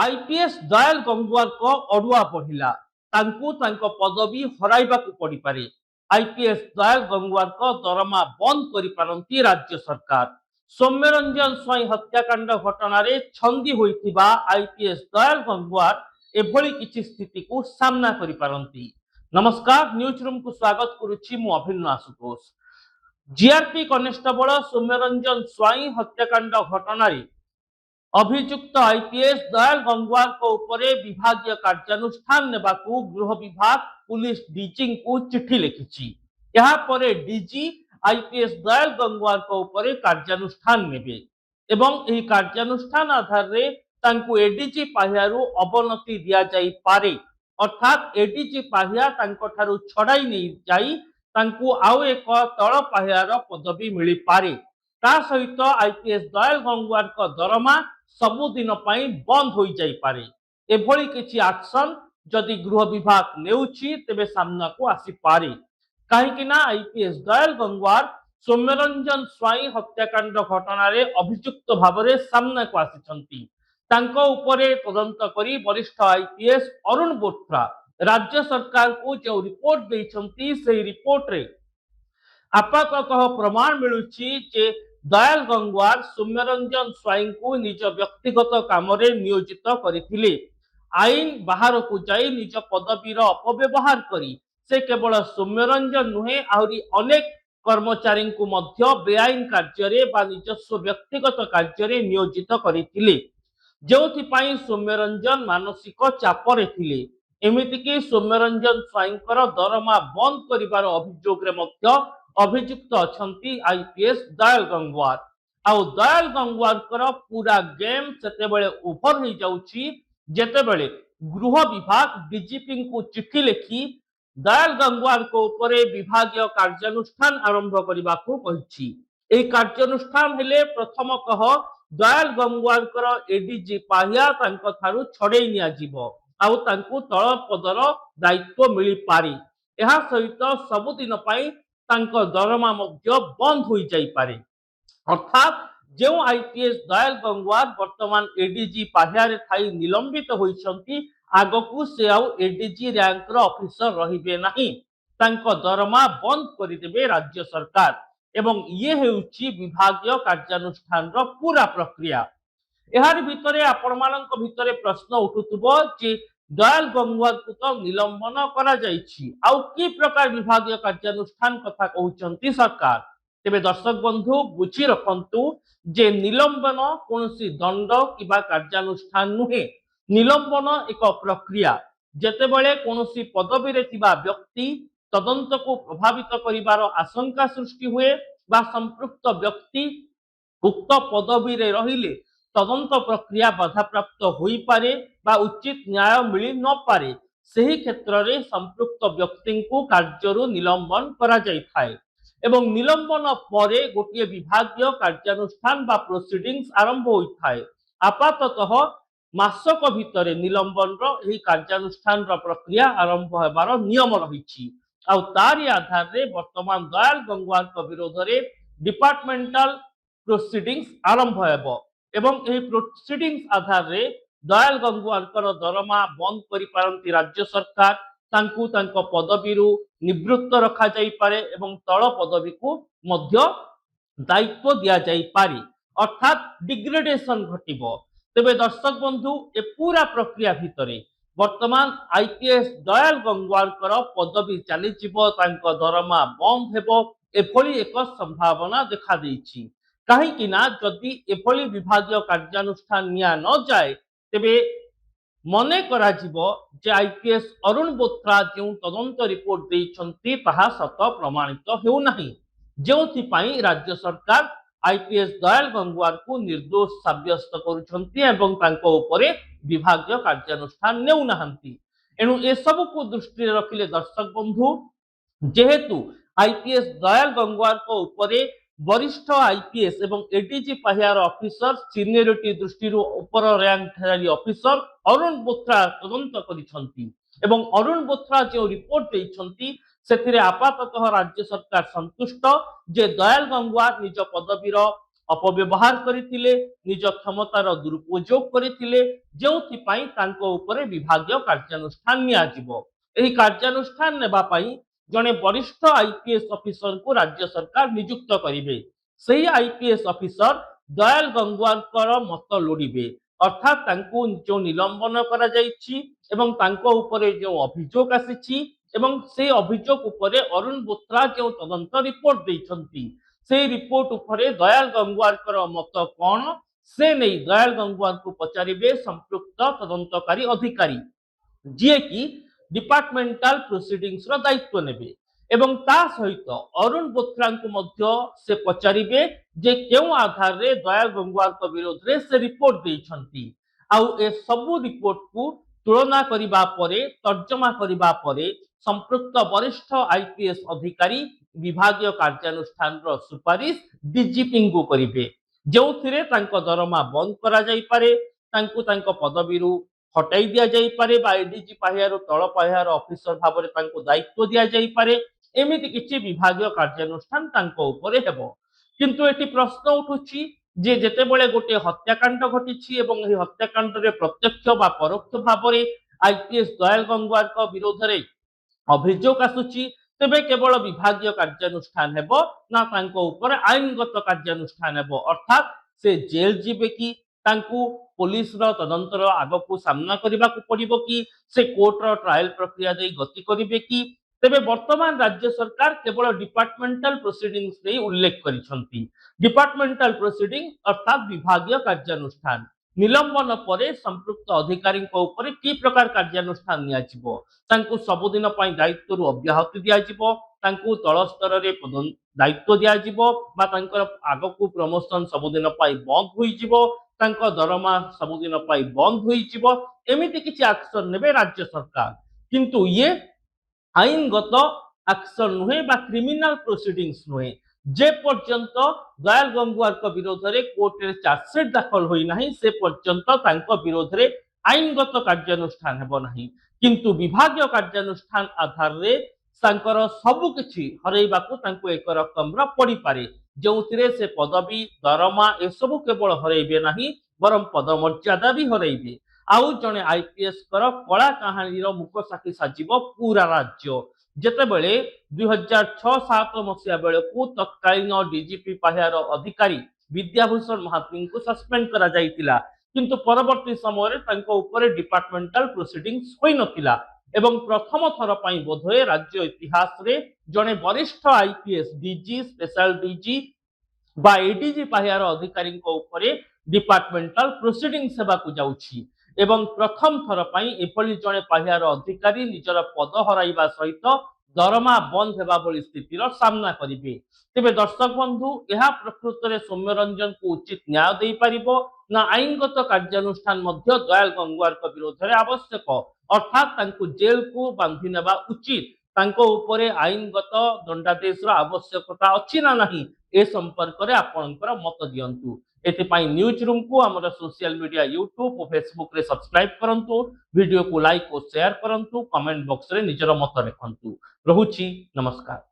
IPS Dayal Gangwar को अड़ुआ बढ़िला पदवी हराइबा पड़ी पारे। आईपीएस दयाल गंगवार को दरमा बंद करि राज्य सरकार। सौम्यरंजन स्वाई हत्याकांड घटना छंदी होइथिबा आईपीएस दयाल गंगवार एभली किछि स्थिति को सामना करि पारंती। नमस्कार, न्यूज रूम को स्वागत करुछि मु अभिन्न आशुतोष। जीआरपी कनेस्टेबल सौम्यरंजन स्वाई हत्याकांड घटना अभियुक्त आईपीएस दयाल गंगवार को उपरे विभागीय कार्यानुष्ठान नेबाकू गृह विभाग पुलिस डीजी को चिट्ठी लिखिछि। यहाँ परे डीजी आईपीएस दयाल गंगवार को उपरे कार्यानुष्ठान नेबे एवं एही कार्यानुष्ठान आधार रे तांकू एडीजी पाहियारू अवनति दिया जाई पारे, अर्थात एडीजी पाहिया तांको ठारू छड़ाई नहीं जाई तांकू आउ एक तळ पाहियार पदवी मिली पारे। ता सहित आईपीएस दयाल गंगवार को दरमा सबुदिन पाई बंद हो जाई पारे। एभली किछि एक्शन जदि गृह विभाग नेउछि तेबे सामना को आसी पारे। काहेकि ना आईपीएस दयाल गंगवार सौम्यरंजन स्वाई हत्याकांड घटना रे अभियुक्त भावरे सामना को आसिछंती। तांको उपरे तदंत करी वरिष्ठ आईपीएस अरुण बोथ्रा राज्य सरकार को जो रिपोर्ट देइछंती से रिपोर्ट रे आपाततः प्रमाण मिलुछि जे दयाल गंगवार सौम्यरंजन स्वाई को निज व्यक्तिगत काम नियोजित करथिले। आईन बाहर को जाई निज पदवीर अपव्यवहार करी से केवल सौम्यरंजन नुहे आहरी अनेक कर्मचारी को मध्य बेआईन कार्य बा निजस्व व्यक्तिगत कार्य नियोजित करथिले, जोथिपाई सौम्यरंजन मानसिक चापरे थिले। एमितिकी सौम्यरंजन स्वाईंकर दरमा बंद करिवार अभियोग रे मध्य अभियुक्त अछंती आईपीएस दयाल गंगवार। आउ दयाल गंगवार कर पूरा गेम सेतेबेले ओभर हो जाउछि जेतेबेले गृह विभाग डीजीपी को चिट्ठी लिखि दयाल गंगवार को उपरे विभागीय कार्यानुष्ठान आरंभ करबा को कहिछि। एई कार्यानुष्ठान हेले प्रथमतः दयाल गंगवार कर एडीजी पाहिया तांको थारु छड़ेई निया जिवो आउ तांको तळ पदर दायित्व मिली पारे। एहा सहित सबुदिन पाई तांको दरमा मध्य बंद हो जाई पारे। अर्थात जो आईपीएस दयाल गंगवार वर्तमान एडीजी पाहियारे थाई निलंबित होइछंती आगकू से आउ एडीजी रैंक रो ऑफिसर रहिबे नाही, तांको दरमा बंद करिदेबे राज्य सरकार। एवं ये हेउची विभागीय कार्यानुष्ठान रो पूरा प्रक्रिया। एहार भितरे आपरमानंक भितरे प्रश्न उठुतबो जे दयाल गंगवार को तो निलंबन करा जाइछि आउ की प्रकार विभागीय कार्यानुष्ठान कथा कहउचंती सरकार। तेबे दर्शक बंधु बुझी रखंतु जे निलंबन कोनसी दंड किबा कार्यानुष्ठान नुहे। निलंबन एक प्रक्रिया जेतेबेले कोनसी पदवी रे थिबा व्यक्ति तदंत को प्रभावित करिवार आशंका सृष्टि हुए बा संपृक्त व्यक्ति उक्त पदवी रे रहिले तदंत प्रक्रिया बाधाप्राप्त होई पारे बा उचित न्याय मिली न पारे, सही क्षेत्र रे संपृक्त व्यक्ति को कार्यरु निलंबन करा जाई थाए। एवं निलंबन परे गोटिए विभागीय कार्यानुष्ठान बा प्रोसीडिंग्स आरंभ होई थाए। आपाततः मासक भितरे निलंबन रो एही कार्यानुष्ठान रो प्रक्रिया आरंभ हेबार नियम रहिछि। आउ तारी आधार रे वर्तमान दयाल गंगवार को विरोध रे डिपार्टमेंटल प्रोसीडिंग्स आरंभ हेबो एवं एही प्रोसीडिंग्स आधार रे दयाल गंगवार कर दरमा बंद करि पारंती राज्य सरकार। तांकू तांको पदवीरु निवृत्त रखा जाई पारे एवं तळ पदवी को मध्य दायित्व दिया जाई पारे, अर्थात डिग्रेडेशन घटिबो। तेबे दर्शक बंधु ए पूरा प्रक्रिया भितरे वर्तमान आईपीएस दयाल गंगवार कर पदवी चली जिवो, तांको दरमा बंद हेबो एभली एक संभावना देखा देइछि। काहेकि ना जदि एभली विभागीय कार्यानुष्ठान निया न जाए तेबे मने करा जिवो जे आईपीएस अरुण बोथ्रा जो तदंत रिपोर्ट देइछंती ताहा सत प्रमाणित हेउ नाही, जोथि पाई राज्य सरकार आईपीएस दयाल गंगवार को निर्दोष साब्यस्त करुछंती एवं तांको उपरे विभागीय कार्यानुष्ठान नेउ नाहंती। एनु ए सब को दृष्टि रखिले दर्शक बंधु जेहेतु आईपीएस दयाल गंगवार को उपरे वरिष्ठ आईपीएस एवं एडीजी पाहियार ऑफिसर सीनियरिटी दृष्टि ऊपर रैंक ऑफिसर अरुण बोथ्रा तदंत करिछंती एवं अरुण बोथ्रा जो रिपोर्ट देइछंती सेथिरे आपाततः राज्य सरकार संतुष्ट जे दयाल गंगवार निज पदवीर अपव्यवहार करथिले निज क्षमतार दुरुपयोग करथिले जेउथिपाई तांको उपरे विभागीय कार्यानुष्ठान नियाजिबो। एही कार्यानुष्ठान नेबा पाई जणे वरिष्ठ आईपीएस ऑफिसर को राज्य सरकार नियुक्त करिवे। सेही आईपीएस ऑफिसर दयाल गंगवार मत लोड़िबे अर्थात तांको जो निलंबन करा जायछि एवं तांको उपरे जो अभियोग आसीछि एवं से अभियोग उपरे अरुण बोथ्रा जो तदंत रिपोर्ट देइछन्ति से रिपोर्ट उपरे दयाल गंगवार मत कौन से नहीं दयाल गंगवार को पचारिबे संपृक्त तदंतकारी अधिकारी जी कि डिपार्टमेंटाल प्रोसीडिंग्स रो दायित्व नेबे एवं ता सहित अरुण बोथ्रा को मध्य से पचारिबे जे केउ आधार रे दयाल गंगवार विरोध रे से रिपोर्ट देइछन्ति आउ ए सबु रिपोर्ट को तुलना करिबा परे तर्जमा करिबा परे संपृक्त वरिष्ठ आईपीएस अधिकारी विभागीय कार्यानुष्ठान रो सुपारिश डीजीपी को करिबे जेउथिरे तांको दरमा बंद करा जाई पारे तांको तांको पदवीरु हटाई दिया जाई पारे बा एडीजी पाहियार तळ पाहियार ऑफिसर भाबरे तांको दायित्व दिया जाई पारे एमिति किछि विभागीय कार्यानुष्ठान तांको उपरे हेबो। किंतु एटी प्रश्न उठुछि जे जेतेबेले गोटे हत्याकांड घटिछि एवं एही हत्याकांड रे प्रत्यक्ष बा परोक्ष भाबरे आईपीएस दयाल गंगवार विरोध रे अभियोग आसुछि तेबे केवल विभागीय कार्यानुष्ठान हेबो ना तांको ऊपर आईनगत कार्यानुष्ठान हेबो अर्थात से जेल जीवे कि तांको पुलिस रो तदंतर आगको सामना करबा को पड़िबो कि से कोर्ट रो ट्रायल प्रक्रिया दे गति करिवे कि तेबे वर्तमान राज्य सरकार केवल डिपार्टमेंटल प्रोसीडिंग्स रे उल्लेख करिसंती डिपार्टमेंटल प्रोसीडिंग अर्थात विभागीय कार्यानुष्ठान निलंबन परे संपृक्त अधिकारी ऊपर की प्रकार कार्यानुष्ठान नियाजिबो तांको सबुदिन पई दायित्व अब्याहति दियाजिबो तांको तळ स्तर रे दायित्व दियाजिबो बा तांकर आगको प्रमोशन सबुदिन पई बंद होई जिवो तांको दरमा सबुदिन पई बंद होई जिवो एमिति किछि एक्शन नेबे राज्य सरकार किंतु ये आईनगत एक्शन नुहे बा क्रिमिनल प्रोसीडिंग्स नुहे जे पर्यंत दयाल गंगवार विरोध में कोर्ट रे चार्जसीट दाखल होई नाही से पर्यंत तांको विरोध में आईनगत कार्यानुष्ठान हेबो नाही किंतु विभागीय कार्यानुष्ठान आधार रे तांकर सबु किछि हरैबाकू तांको एक रकम रा पड़ी पारे जोथिरे से पदवी दरमा ए सब केवल हरैबे नाही बरम पदमर्यादा भी हरैबे आउ जने आईपीएस कर कला कहानी रो मुख साखी साजिबो पूरा राज्य जेतेबेले 2006-07 मसिया बेलू तत्कालीन डीजीपी पाहियार अधिकारी विद्याभूषण महात्मी को सस्पेंड करा जाइतिला किंतु परवर्ती समय तांको ऊपर डिपार्टमेंटल प्रोसीडिंग्स होई नथिला एवं प्रथम थर पई बोधय राज्य इतिहास रे जने वरिष्ठ आईपीएस डीजी स्पेशल डीजी बा एडीजी पाहियार अधिकारी ऊपर डिपार्टमेंटल प्रोसीडिंग्स सेवा को जाउछि एवं प्रथम थर पई एपली जने पाहियार अधिकारी निजर पद हराइबा सहित दरमा बंद हेबा भली स्थितिर सामना करिवे तेबे दर्शक बंधु यह प्रकृत में सौम्य रंजन को उचित न्याय दे पारिबो ना आईनगत कार्यानुष्ठान मध्य दयाल गंगवार विरोध में आवश्यक अर्थात तांको जेल को बांधि नेबा उचित तांको उपरे आईनगत दंडादेश आवश्यकता अछि ना नहीं ए संपर्क में आपनकर मत दियंतु एथिपाई न्यूज रूम को हमारा सोशल मीडिया यूट्यूब और फेसबुक रे सब्सक्राइब करंतु वीडियो को लाइक और शेयर करंतु कमेंट बॉक्स रे निजर मत रखंतु रहुछि नमस्कार।